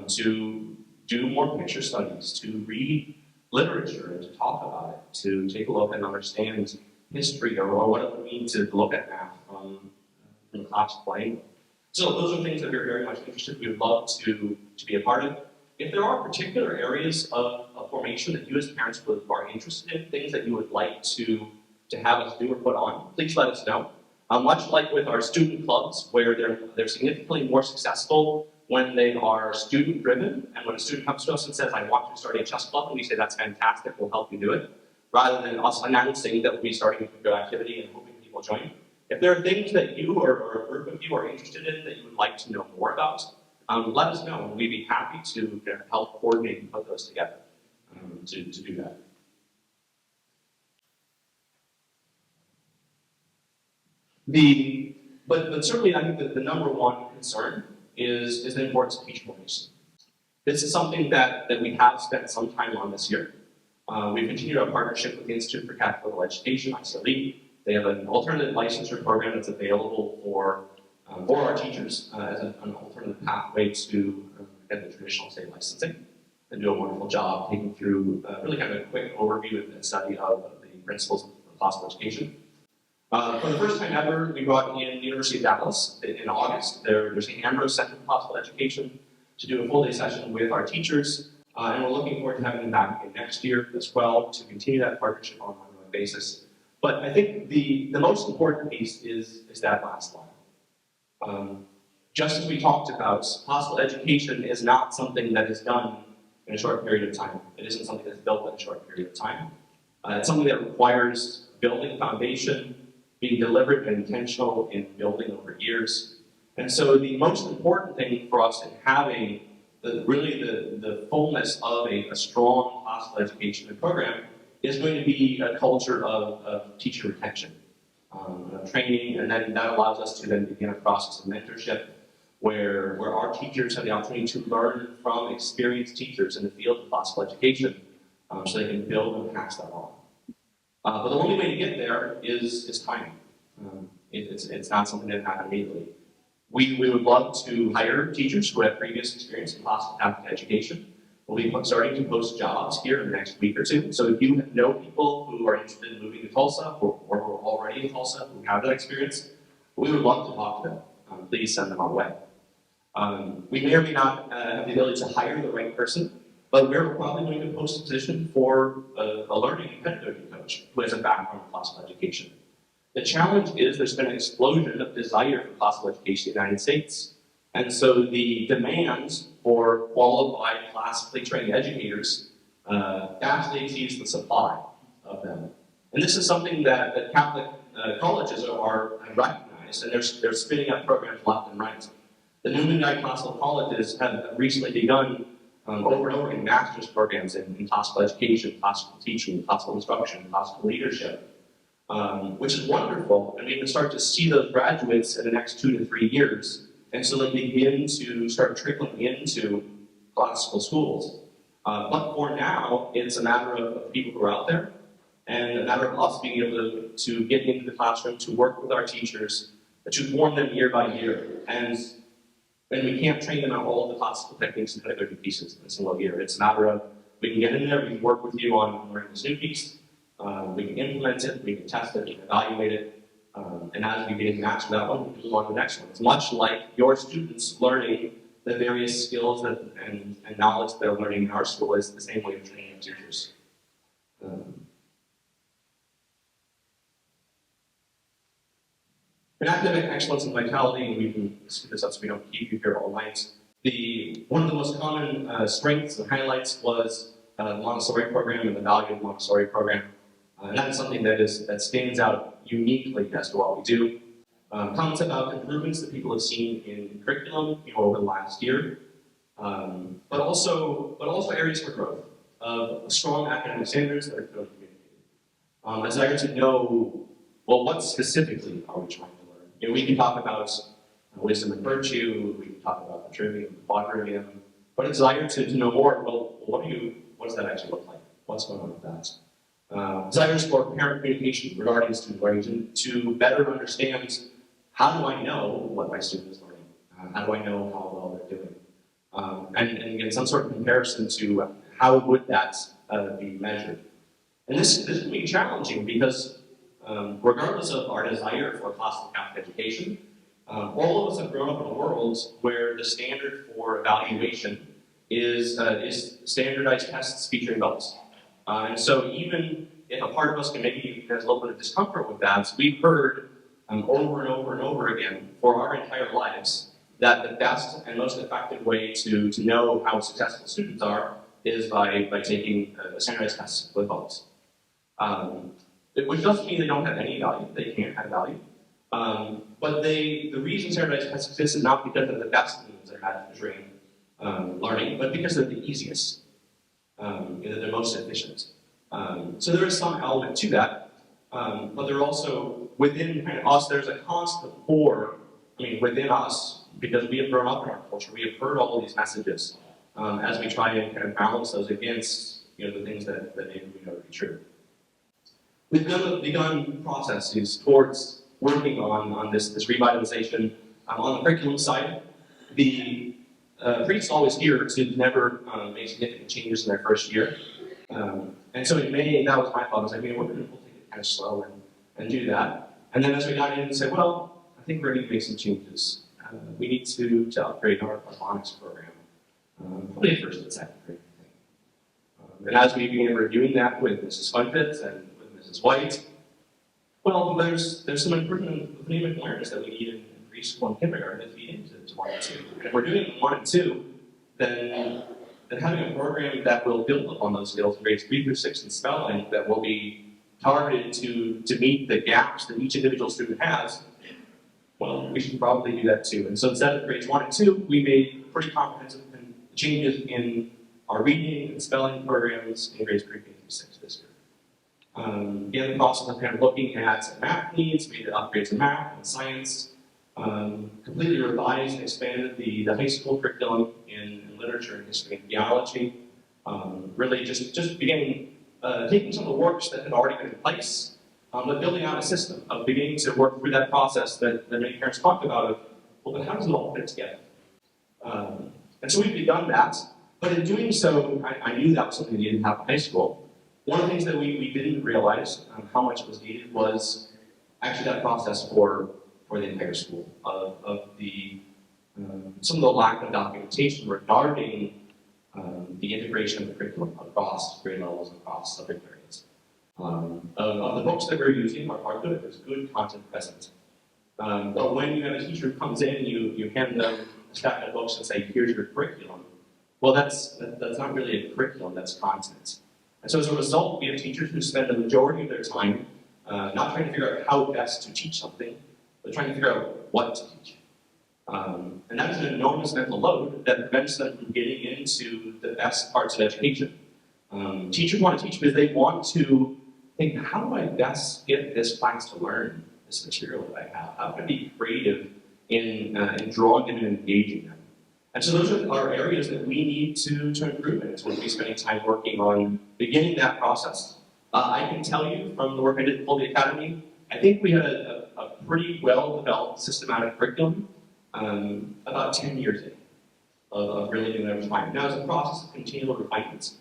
to do more picture studies, to read literature and to talk about it, to take a look and understand history or what it would mean to look at math from a classical angle. So those are things that we're very much interested in. We would love to be a part of. If there are particular areas of formation that you as parents are interested in, things that you would like to have us do or put on, please let us know. Much like with our student clubs, where they're significantly more successful when they are student-driven, and when a student comes to us and says, I want to start a chess club, and we say, that's fantastic, we'll help you do it, rather than us announcing that we'll be starting a good activity and hoping people join. If there are things that you or a group of you are interested in that you would like to know more about, let us know, and we'd be happy to help coordinate and put those together to do that. But certainly, I think that the number one concern is the importance of teacher formation. This is something that we have spent some time on this year. We've continued our partnership with the Institute for Catholic Education, ICLE. They have an alternative licensure program that's available for our teachers as an alternative pathway to get the traditional state licensing, and do a wonderful job taking through really kind of a quick overview and study of the principles of classical education. For the first time ever, we brought in the University of Dallas in August. There's the Ambrose Center for Classical Education to do a full day session with our teachers, and we're looking forward to having them back again next year as well to continue that partnership on an ongoing basis. But I think the most important piece is that last line. Just as we talked about, classical education is not something that is done in a short period of time. It isn't something that's built in a short period of time. It's something that requires building foundation, being deliberate and intentional in building over years. And so the most important thing for us in having the fullness of a strong classical education program is going to be a culture of teacher retention, training, and then that allows us to then begin a process of mentorship where our teachers have the opportunity to learn from experienced teachers in the field of classical education so they can build and pass that on. But the only way to get there is timing. It's not something that happens immediately. We would love to hire teachers who have previous experience in classical Catholic education. We'll be starting to post jobs here in the next week or two. So if you know people who are interested in moving to Tulsa or who are already in Tulsa who have that experience, we would love to talk to them. please send them our way. We may or may not have the ability to hire the right person, but we're probably going to post a position for a learning and pedagogy coach who has a background in classical education. The challenge is there's been an explosion of desire for classical education in the United States. And so the demands for qualified classically trained educators vastly exceeds the supply of them. And this is something that Catholic colleges are recognized, and they're spinning up programs left and right. The Newman Guide classical colleges have recently begun over and over again master's programs in classical education, classical teaching, classical instruction, classical leadership, which is wonderful. And we can start to see those graduates in the next 2 to 3 years, and so they begin to start trickling into classical schools. But for now, it's a matter of people who are out there, and a matter of us being able to get into the classroom, to work with our teachers, to form them year by year. And we can't train them on all of the classical techniques and pedagogy pieces in a single year. It's a matter of, we can get in there, we can work with you on learning this new piece, we can implement it, we can test it, we can evaluate it, and as we get master that one, we move on to the next one. It's much like your students learning the various skills and knowledge they're learning in our school is the same way of training teachers. In academic excellence and vitality, and we can speed this up so we don't keep you here all night, one of the most common strengths and highlights was the Montessori program and the value of the Montessori program. And that's something that stands out uniquely as to what we do. Comments about improvements that people have seen in curriculum over the last year, but also areas for growth of strong academic standards that are clearly communicated. A desire to know, well, what specifically are we trying to learn? We can talk about wisdom and virtue, we can talk about the trivium and the quadrivium, but a desire to know more, well, what does that actually look like? What's going on with that? Desires for parent communication regarding student learning to better understand, how do I know what my student is learning? How do I know how well they're doing? And again, some sort of comparison to how would that be measured? And this can be challenging because regardless of our desire for classical Catholic education, all of us have grown up in a world where the standard for evaluation is standardized tests featuring belts. And so even if a part of us can maybe has a little bit of discomfort with that, we've heard over and over and over again for our entire lives that the best and most effective way to know how successful students are is by taking standardized tests with belts. Which doesn't mean they don't have any value, they can't have value. But the reason standardized tests exist is not because they're the best means at measuring learning, but because they're the easiest. They're most efficient. So there is some element to that, but there also, within kind of us, there's a constant pour, within us, because we have grown up in our culture, we have heard all of these messages as we try and kind of balance those against the things that maybe we know to be true. We've begun processes towards working on this revitalization. On the curriculum side, the priests always here to never make significant changes in their first year. And so in May, that was my thought. I was like, we'll take it kind of slow and do that. And then as we got in and said, well, I think we're going to make some changes. We need to upgrade our phonics program. Probably first and second grade, I think. And as we began reviewing that with Mrs. Funfitz and with Mrs. White, well, there's some improvement in phonemic awareness that we need in preschool and kindergarten to feed into 1 and 2. And if we're doing it in 1 and 2, then having a program that will build upon those skills in grades 3 through 6 in spelling that will be targeted to meet the gaps that each individual student has, well, we should probably do that too. And so instead of grades 1 and 2, we made pretty comprehensive changes in our reading and spelling programs in grades 3 through 6 this year. Again, the process of kind of looking at math needs, made upgrades in math and science, completely revised and expanded the high school curriculum in literature and history and theology. Really just beginning, taking some of the works that had already been in place, but building out a system of beginning to work through that process that many parents talked about of, well, but how does it all fit together? And so we've begun that, but in doing so, I knew that was something we didn't have in high school. One of the things that we didn't realize how much it was needed was actually that process for for the entire school of the some of the lack of documentation regarding the integration of the curriculum across grade levels and across subject areas. Of the books that we're using are good. There's good content present. But when you have a teacher who comes in, you hand them a stack of books and say, "Here's your curriculum." Well, that's not really a curriculum. That's content. And so as a result, we have teachers who spend the majority of their time not trying to figure out how best to teach something, but trying to figure out what to teach. And that is an enormous mental load that prevents them from getting into the best parts of education. Teachers want to teach because they want to think, how do I best get this class to learn this material that I have? How can I be creative in drawing them and engaging them? And so those are areas that we need to improve in. It's what we'll be spending time working on beginning that process. I can tell you from the work I did at the Academy, I think we had a pretty well-developed systematic curriculum about 10 years in of really doing that refinement. Now, it's a process of continual refinement.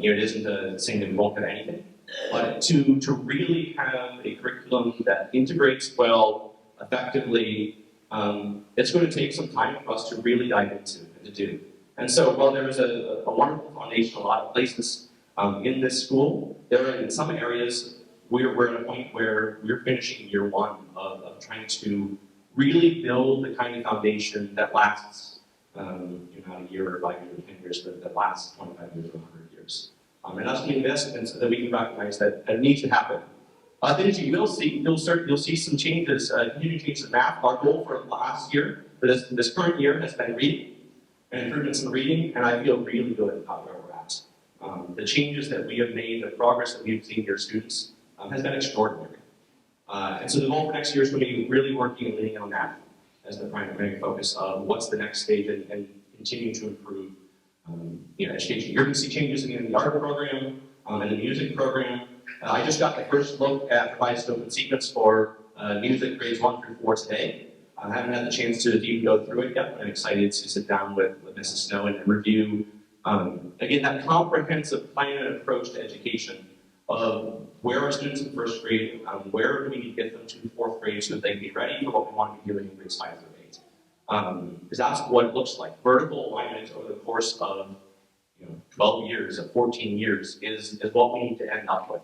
It isn't a saying that we won't have anything, but to really have a curriculum that integrates well, effectively, it's going to take some time for us to really dive into and to do. And so while there is a wonderful foundation, a lot of places in this school, there are in some areas we're at a point where we're finishing year one of trying to really build the kind of foundation that lasts, not a year or 5 years or 10 years, but that lasts 25 years or 100 years. And that's the investments that we can recognize that need to happen. Things you will see, you'll see some changes, continuing changes in math. Our goal for last year, for this current year, has been reading and improvements in reading, and I feel really good about where we're at. The changes that we have made, the progress that we've seen here, students, has been extraordinary. And so the goal for next year is going to be really working and leaning on that as the primary focus of what's the next stage and continue to improve education. You're going to see changes in the art program and the music program. I just got the first look at revised open sequence for music grades 1 through 4 today. I haven't had the chance to even go through it yet, but I'm excited to sit down with Mrs. Snow and review, again, that comprehensive plan and approach to education of where are students in first grade, where do we need to get them to fourth grade so that they can be ready for what we want to be doing in grades 5 through 8. Because that's what it looks like. Vertical alignment over the course of 12 years, of 14 years is what we need to end up with.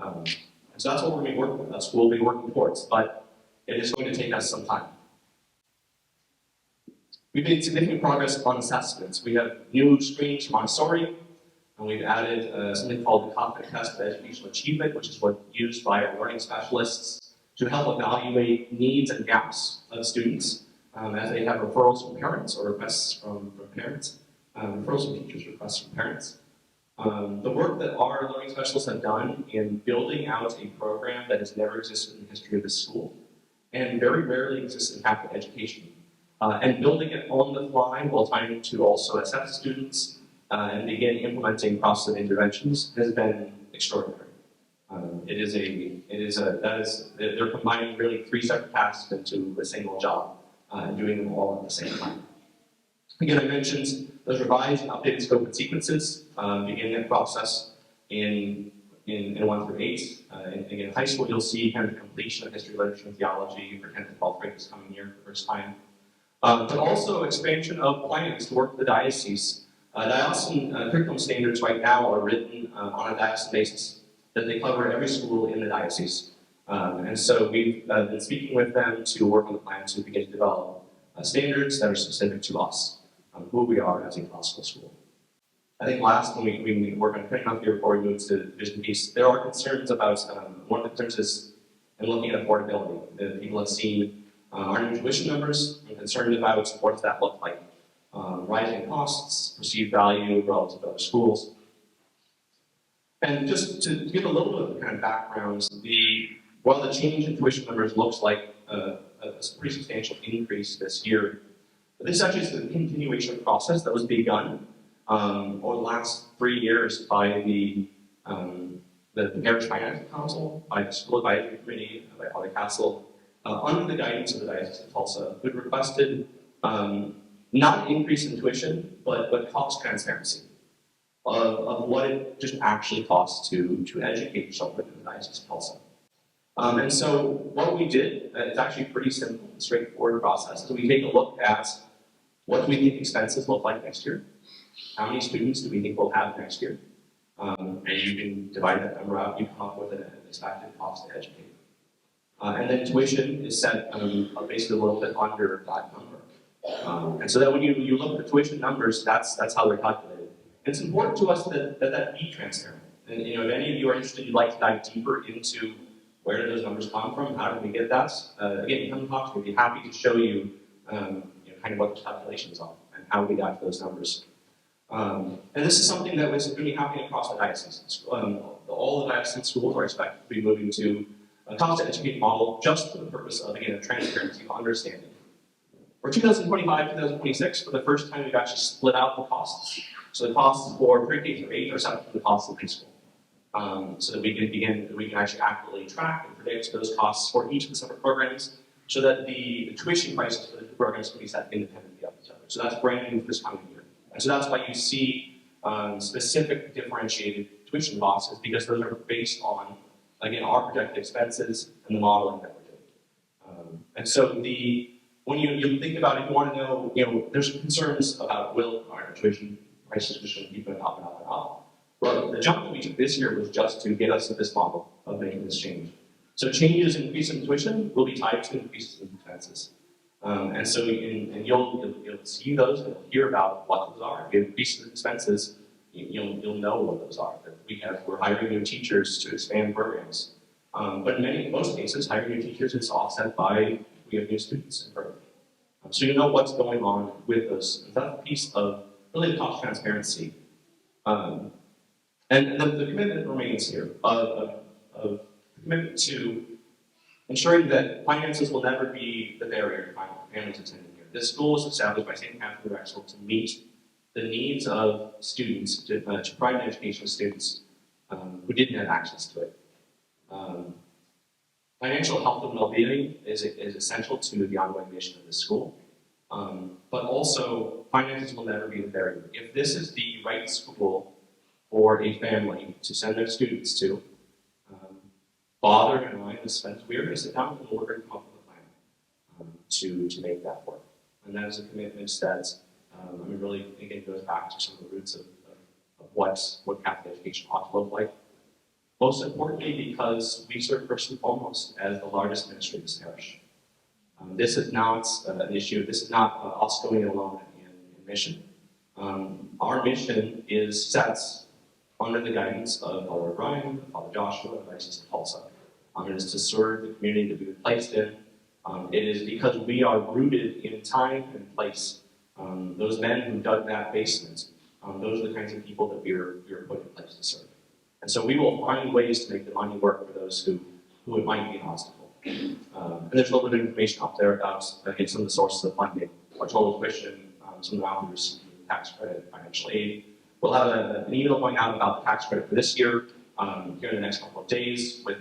And so that's what we're going to be working with. That's what we'll be working towards. But it is going to take us some time. We've made significant progress on assessments. We have new screens for Montessori, and we've added something called the Cognitive Test of Educational Achievement, which is what's used by our learning specialists to help evaluate needs and gaps of students as they have referrals from parents or requests from parents, referrals from teachers, requests from parents. The work that our learning specialists have done in building out a program that has never existed in the history of this school and very rarely exists in Catholic education, and building it on the fly while trying to also assess students and begin implementing process of interventions has been extraordinary. They're combining really 3 separate tasks into a single job and doing them all at the same time. Again, I mentioned those revised and updated scope and sequences, beginning that process in 1 through 8. And again, in high school, you'll see kind of the completion of history, literature, and theology for 10th and 12th grade this coming year for the first time. But also expansion of plans to work with the diocese. Diocesan curriculum standards right now are written on a diocesan basis, that they cover every school in the diocese. And so we've been speaking with them to work on the plan to begin to develop standards that are specific to us, who we are as a classical school. I think last, when we work on picking up here before we move to the vision piece, there are concerns about, one of the concerns is in looking at affordability. The people have seen our new tuition numbers and concerned about what does that look like. Rising costs, perceived value relative to other schools. And just to give a little bit of kind of background, while the change in tuition numbers looks like a pretty substantial increase this year, this actually is the continuation of a process that was begun over the last 3 years by the Parish Finance Council, by the School Advisory Committee, by Father Castle, under the guidance of the Diocese of Tulsa, who requested not an increase in tuition, but cost transparency of what it just actually costs to educate children in the Diocese of Tulsa. And so what we did, it's actually a pretty simple and straightforward process, is we take a look at what do we think expenses look like next year, how many students do we think we'll have next year, and you can divide that number out, you come up with an expected cost to educate. And then tuition is set basically a little bit under that number. And so that when you look at the tuition numbers, that's how they're calculated. And it's important to us that be transparent. And if any of you are interested, you'd like to dive deeper into where do those numbers come from, how do we get that? Again, come talk to me. We'd be happy to show you, kind of what those calculations are and how we got to those numbers. And this is something that was going to be happening across the diocese. All the diocesan schools are expected to be moving to a cost to educate model just for the purpose of, again, transparency of understanding. For 2025, 2026, for the first time, we've actually split out the costs. So the costs for pre-K through 8 are separate from the costs of preschool. So that we can actually accurately track and predict those costs for each of the separate programs, so that the tuition prices for the two programs can be set independently of each other. So that's brand new for this coming year. And so that's why you see specific differentiated tuition costs, because those are based on, again, our projected expenses and the modeling that we're doing. And so when you think about it, you want to know, there's concerns about will our tuition prices just keep going up and up and up. Well, the jump that we took this year was just to get us to this model of making this change. So changes in increase in tuition will be tied to increases in expenses. And so you'll see those and you'll hear about what those are. If you increase in expenses, you'll know what those are. We're hiring new teachers to expand programs. But in most cases, hiring new teachers is offset by we have new students in program. So you know what's going on with those. And that's a piece of really cost transparency. And the commitment remains here of commitment to ensuring that finances will never be the barrier to families attending here. This school was established by St. Catherine Direct School to meet the needs of students, to provide an education to students who didn't have access to it. Financial health and well-being is essential to the ongoing mission of this school. But also, finances will never be the barrier. If this is the right school for a family to send their students to, Father and I, we're going to sit down and we're going to come up with a plan to make that work. And that is a commitment that really, again, goes back to some of the roots of what Catholic education ought to look like. Most importantly, because we serve first and foremost as the largest ministry of this parish. This is not an issue. This is not us going alone in mission. Our mission is set under the guidance of Father Brian, Father Joshua, and Diocese of Tulsa. It is to serve the community that we've been placed in. It is because we are rooted in time and place. Those men who dug that basement, those are the kinds of people that we are put in place to serve. And so we will find ways to make the money work for those who it might be an obstacle. And there's a little bit of information out there about some of the sources of funding, our total tuition, some of the authors, tax credit, financial aid. We'll have an email going out about the tax credit for this year here in the next couple of days with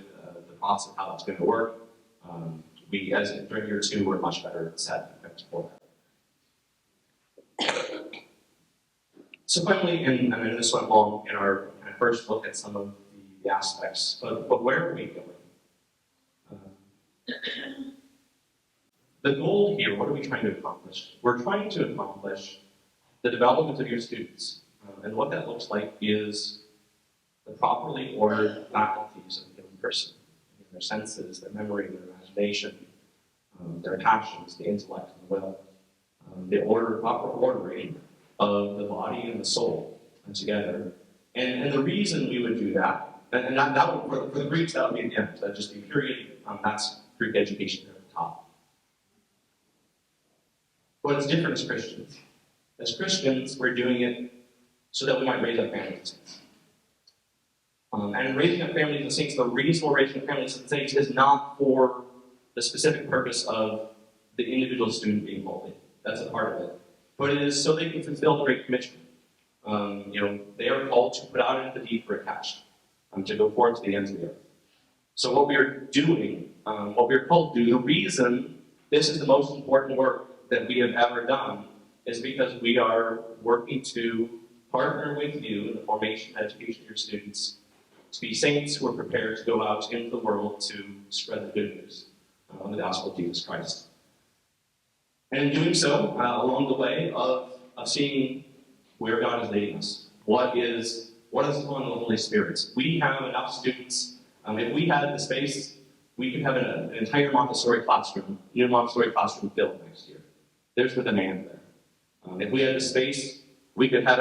the costs of how it's going to work. During year 2, we're much better set for that. So finally, and I know this went long in our first look at some of the aspects, but where are we going? The goal here, what are we trying to accomplish? We're trying to accomplish the development of your students. And what that looks like is the properly ordered faculties of a given person. Their senses, their memory, their imagination, their passions, the intellect and the will. The proper ordering of the body and the soul together. And the reason we would do that, and that would, for the Greeks, that would be at the end. That would just be period. That's Greek education there at the top. But it's different as Christians. As Christians, we're doing it so that we might raise up families of saints. And raising up families of saints, the reason we're raising up families of saints is not for the specific purpose of the individual student being holy. That's a part of it. But it is so they can fulfill the Great Commission. They are called to put out into the deep for a catch, to go forth to the ends of the earth. So what we are doing, what we are called to do, the reason this is the most important work that we have ever done is because we are working to partner with you in the formation and education of your students to be saints who are prepared to go out into the world to spread the good news of the gospel of Jesus Christ. And in doing so, along the way of seeing where God is leading us, what is on the Holy Spirit. We have enough students. If we had the space, we could have an entire Montessori classroom, new Montessori classroom built next year. There's the demand there. If we had the space, we could have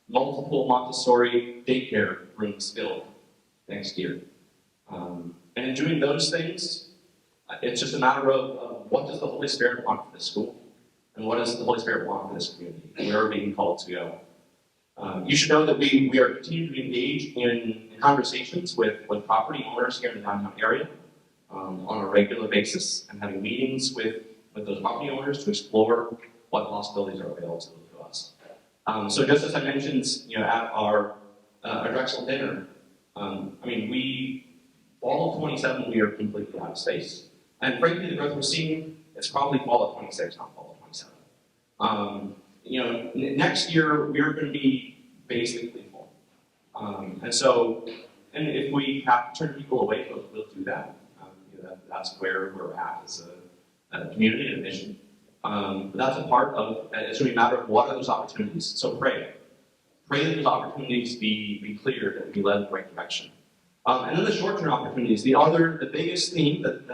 multiple Montessori daycare rooms filled next year. And in doing those things, it's just a matter of what does the Holy Spirit want for this school? And what does the Holy Spirit want for this community? Where are we being called to go? You should know that we are continuing to engage in conversations with property owners here in the downtown area on a regular basis, and having meetings with those property owners to explore what possibilities are available to us. So just as I mentioned, at our Drexel dinner, fall of 27, we are completely out of space. And frankly, the growth we're seeing, it's probably fall of 26, not fall of 27. Next year, we're going to be basically full. And if we have to turn people away, we'll do that. That's where we're at as a community and a mission. But that's a part of, it's going to be a matter of what are those opportunities. So pray. Pray that those opportunities be clear, that we led in the right direction. And then the short-term opportunities. The biggest theme that,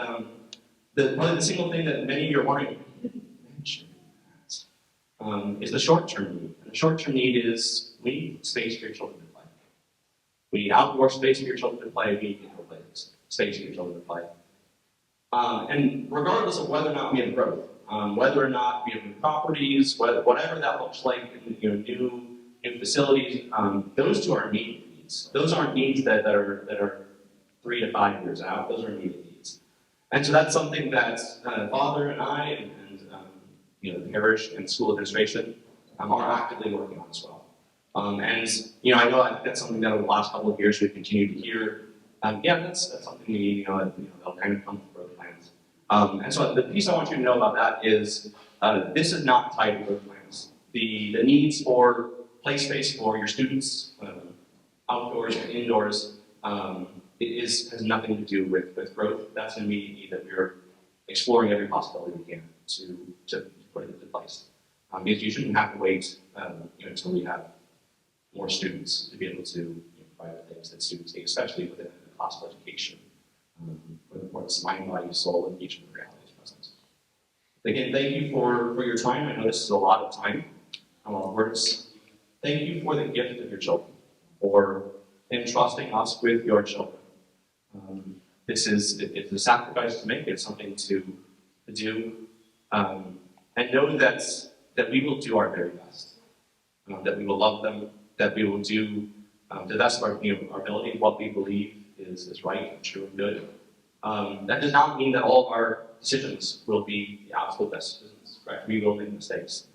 probably the single thing that many of you are wondering, is the short-term need. And the short-term need is we need space for your children to play. We need outdoor space for your children to play. We need indoor space for your children to play. And regardless of whether or not we have growth, whether or not we have new properties, whatever that looks like, new facilities, those two are immediate needs. Those aren't needs that are 3 to 5 years out. Those are immediate needs. And so that's something that Father and I and the parish and school administration are actively working on as well. I know that's something that over the last couple of years we've continued to hear. That's something we need. They'll kind of come with growth plans. And so the piece I want you to know about that is this is not tied to growth plans. The needs for play space for your students, outdoors and indoors, has nothing to do with growth. That's an immediate need that we're exploring every possibility we can to put it into place. Because you shouldn't have to wait until we have more students to be able to provide the things that students need, especially within the class of education, where it's mind, body, soul, and each of the realities present. Again, thank you for your time. I know this is a lot of time, a lot of words. Thank you for the gift of your children, for entrusting us with your children. It's a sacrifice to make. It's something to do. And know that we will do our very best, that we will love them, that we will do the best of our ability, what we believe is right and true and good. That does not mean that all of our decisions will be the absolute best decisions, correct? We will make mistakes.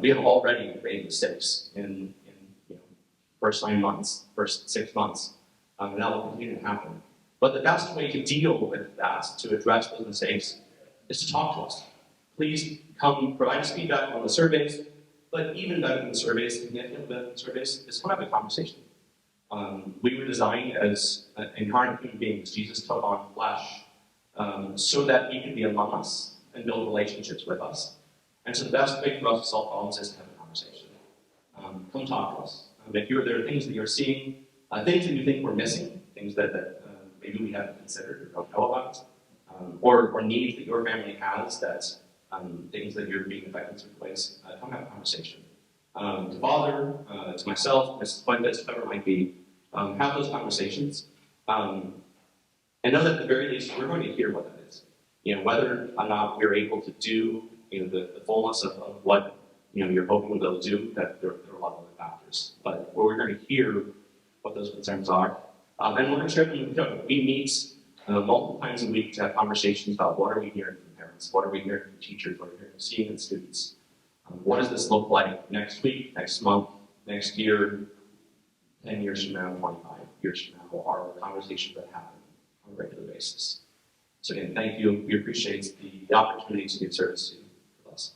We have already made mistakes in first 9 months, first 6 months, and that will continue to happen. But the best way to deal with that, to address those mistakes, is to talk to us. Please come provide us feedback on the surveys, but even better than the surveys, significantly better than the surveys, is come have a conversation. We were designed as incarnate human beings. Jesus took on flesh so that he could be among us and build relationships with us. And so the best way for us to solve problems is to have a conversation. Come talk to us. If there are things that you're seeing, things that you think we're missing, things that maybe we haven't considered or don't know about, or needs that your family has, that things that you're being affected in certain ways, come have a conversation. To Father, to myself, Mrs. Fuentes, whoever it might be, have those conversations. And know that at the very least, we're going to hear what that is. Whether or not we're able to do the fullness of what you're hoping they'll do, that there are a lot of other factors. But we're going to hear what those concerns are. And we're going to share them with each other. We meet multiple times a week to have conversations about what are we hearing from parents, what are we hearing from teachers, what are we hearing from seeing in students. What does this look like next week, next month, next year, 10 years from now, 25 years from now, are conversations that happen on a regular basis. So again, thank you. We appreciate the opportunity to give service to us.